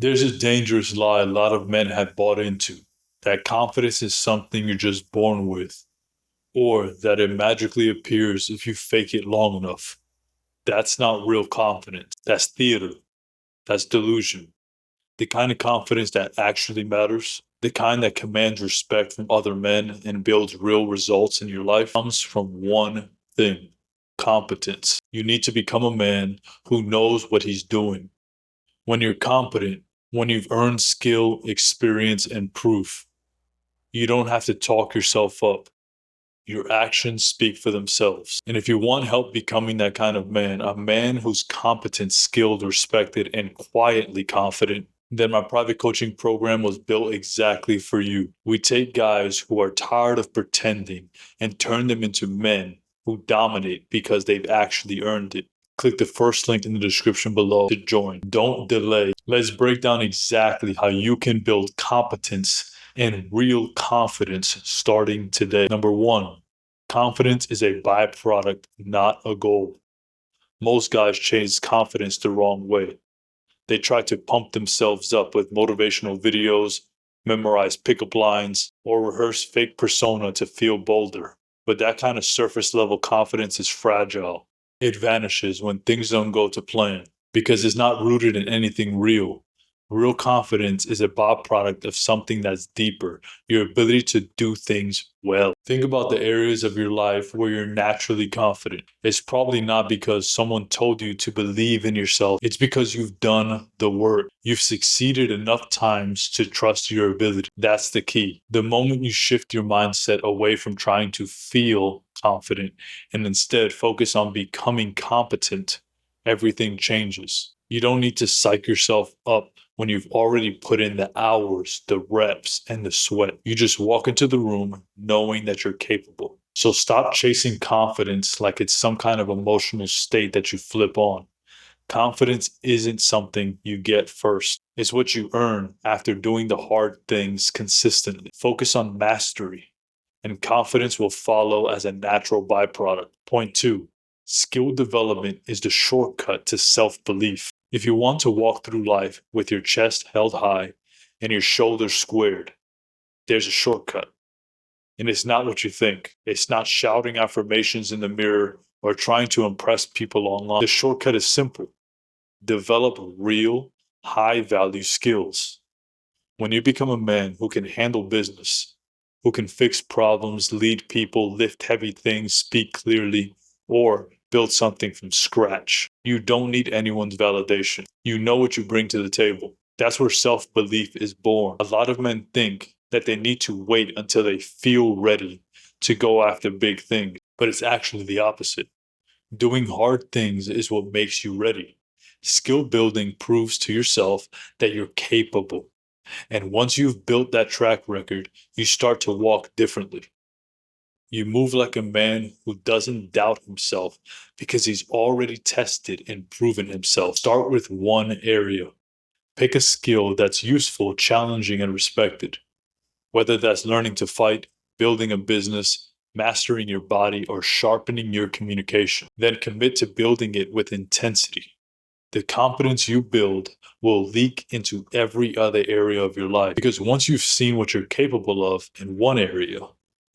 There's a dangerous lie a lot of men have bought into that confidence is something you're just born with, or that it magically appears if you fake it long enough. That's not real confidence. That's theater. That's delusion. The kind of confidence that actually matters, the kind that commands respect from other men and builds real results in your life, comes from one thing: competence. You need to become a man who knows what he's doing. When you're competent, when you've earned skill, experience, and proof, you don't have to talk yourself up. Your actions speak for themselves. And if you want help becoming that kind of man, a man who's competent, skilled, respected, and quietly confident, then my private coaching program was built exactly for you. We take guys who are tired of pretending and turn them into men who dominate because they've actually earned it. Click the first link in the description below to join. Don't delay. Let's break down exactly how you can build competence and real confidence starting today. Number one, confidence is a byproduct, not a goal. Most guys chase confidence the wrong way. They try to pump themselves up with motivational videos, memorize pickup lines, or rehearse fake persona to feel bolder. But that kind of surface level confidence is fragile. It vanishes when things don't go to plan because it's not rooted in anything real. Real confidence is a byproduct of something that's deeper, your ability to do things well. Think about the areas of your life where you're naturally confident. It's probably not because someone told you to believe in yourself. It's because you've done the work. You've succeeded enough times to trust your ability. That's the key. The moment you shift your mindset away from trying to feel confident and instead focus on becoming competent, everything changes. You don't need to psych yourself up when you've already put in the hours, the reps, and the sweat. You just walk into the room knowing that you're capable. So stop chasing confidence like it's some kind of emotional state that you flip on. Confidence isn't something you get first. It's what you earn after doing the hard things consistently. Focus on mastery, and confidence will follow as a natural byproduct. Point two, skill development is the shortcut to self belief. If you want to walk through life with your chest held high and your shoulders squared, there's a shortcut. And it's not what you think. It's not shouting affirmations in the mirror or trying to impress people online. The shortcut is simple: develop real, high value skills. When you become a man who can handle business, who can fix problems, lead people, lift heavy things, speak clearly, or build something from scratch, you don't need anyone's validation. You know what you bring to the table. That's where self belief is born. A lot of men think that they need to wait until they feel ready to go after big things, but it's actually the opposite. Doing hard things is what makes you ready. Skill building proves to yourself that you're capable. And once you've built that track record, you start to walk differently. You move like a man who doesn't doubt himself because he's already tested and proven himself. Start with one area. Pick a skill that's useful, challenging, and respected. Whether that's learning to fight, building a business, mastering your body, or sharpening your communication. Then commit to building it with intensity. The confidence you build will leak into every other area of your life. Because once you've seen what you're capable of in one area,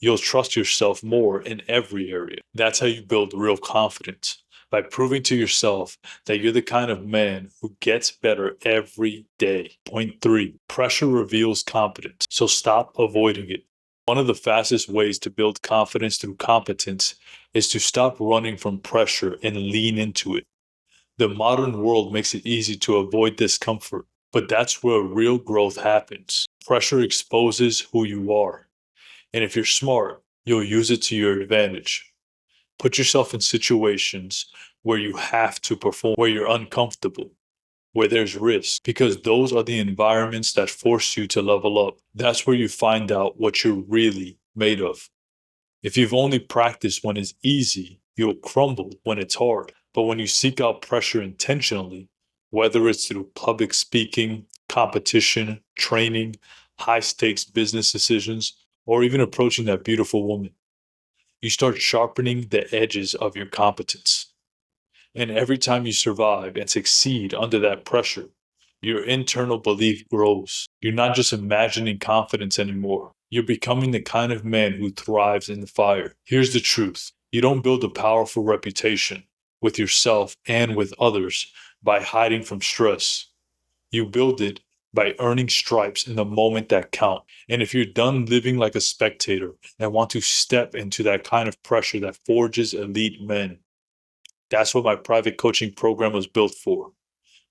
you'll trust yourself more in every area. That's how you build real confidence, by proving to yourself that you're the kind of man who gets better every day. Point three, pressure reveals competence, so stop avoiding it. One of the fastest ways to build confidence through competence is to stop running from pressure and lean into it. The modern world makes it easy to avoid discomfort, but that's where real growth happens. Pressure exposes who you are, and if you're smart, you'll use it to your advantage. Put yourself in situations where you have to perform, where you're uncomfortable, where there's risk, because those are the environments that force you to level up. That's where you find out what you're really made of. If you've only practiced when it's easy, you'll crumble when it's hard. But when you seek out pressure intentionally, whether it's through public speaking, competition, training, high stakes business decisions, or even approaching that beautiful woman, you start sharpening the edges of your competence. And every time you survive and succeed under that pressure, your internal belief grows. You're not just imagining confidence anymore. You're becoming the kind of man who thrives in the fire. Here's the truth. You don't build a powerful reputation with yourself and with others by hiding from stress. You build it by earning stripes in the moment that count. And if you're done living like a spectator and want to step into that kind of pressure that forges elite men, that's what my private coaching program was built for.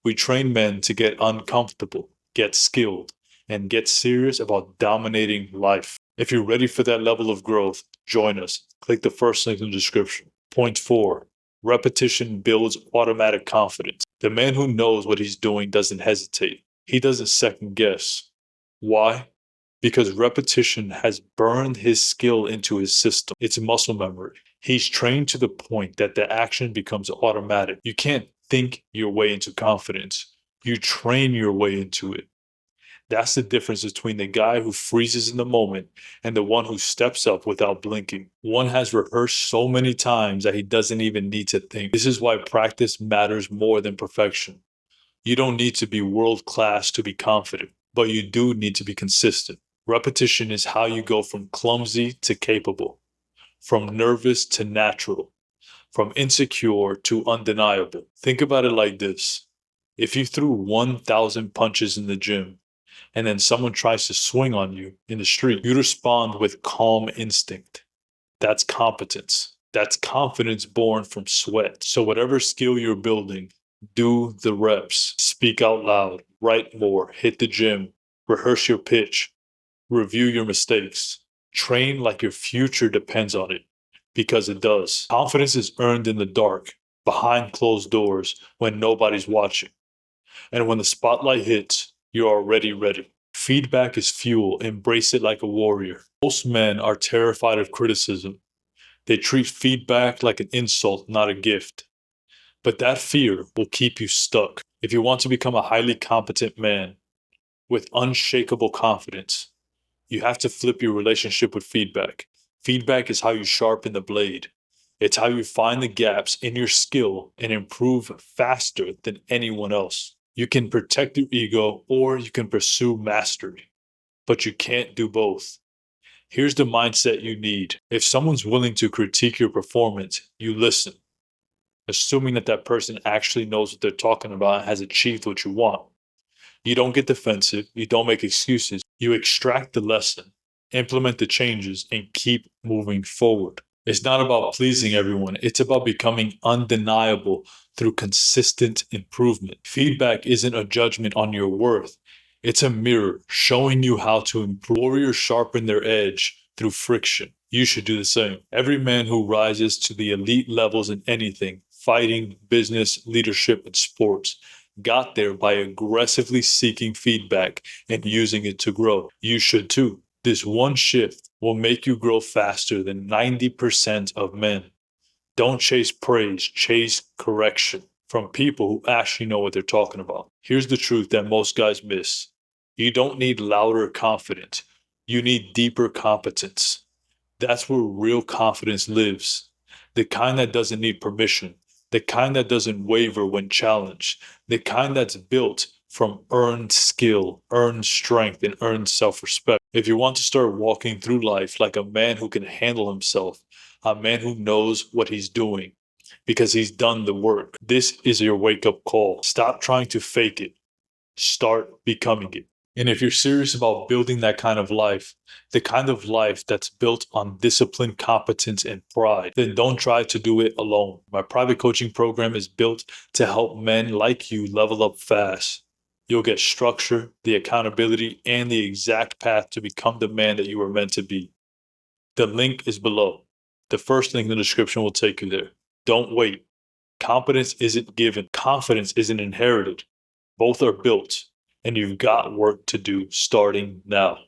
We train men to get uncomfortable, get skilled, and get serious about dominating life. If you're ready for that level of growth, join us. Click the first link in the description. Point 4. Repetition builds automatic confidence. The man who knows what he's doing doesn't hesitate. He doesn't second guess. Why? Because repetition has burned his skill into his system. It's muscle memory. He's trained to the point that the action becomes automatic. You can't think your way into confidence. You train your way into it. That's the difference between the guy who freezes in the moment and the one who steps up without blinking. One has rehearsed so many times that he doesn't even need to think. This is why practice matters more than perfection. You don't need to be world class to be confident, but you do need to be consistent. Repetition is how you go from clumsy to capable, from nervous to natural, from insecure to undeniable. Think about it like this. If you threw 1,000 punches in the gym and then someone tries to swing on you in the street, you'd respond with calm instinct. That's competence. That's confidence born from sweat. So whatever skill you're building, do the reps, speak out loud, write more, hit the gym, rehearse your pitch, review your mistakes, train like your future depends on it, because it does. Confidence is earned in the dark, behind closed doors, when nobody's watching. And when the spotlight hits, you're already ready. Feedback is fuel. Embrace it like a warrior. Most men are terrified of criticism. They treat feedback like an insult, not a gift. But that fear will keep you stuck. If you want to become a highly competent man with unshakable confidence, you have to flip your relationship with feedback. Feedback is how you sharpen the blade. It's how you find the gaps in your skill and improve faster than anyone else. You can protect your ego or you can pursue mastery, but you can't do both. Here's the mindset you need. If someone's willing to critique your performance, you listen, assuming that that person actually knows what they're talking about and has achieved what you want. You don't get defensive. You don't make excuses. You extract the lesson, implement the changes, and keep moving forward. It's not about pleasing everyone. It's about becoming undeniable through consistent improvement. Feedback isn't a judgment on your worth. It's a mirror showing you how to improve. Warriors sharpen their edge through friction. You should do the same. Every man who rises to the elite levels in anything, fighting, business, leadership, and sports, got there by aggressively seeking feedback and using it to grow. You should too. This one shift will make you grow faster than 90% of men. Don't chase praise, chase correction from people who actually know what they're talking about. Here's the truth that most guys miss. You don't need louder confidence. You need deeper competence. That's where real confidence lives. The kind that doesn't need permission. The kind that doesn't waver when challenged. The kind that's built from earned skill, earned strength, and earned self-respect. If you want to start walking through life like a man who can handle himself, a man who knows what he's doing because he's done the work, this is your wake-up call. Stop trying to fake it. Start becoming it. And if you're serious about building that kind of life, the kind of life that's built on discipline, competence, and pride, then don't try to do it alone. My private coaching program is built to help men like you level up fast. You'll get structure, the accountability, and the exact path to become the man that you were meant to be. The link is below. The first link in the description will take you there. Don't wait. Competence isn't given. Confidence isn't inherited. Both are built. And you've got work to do starting now.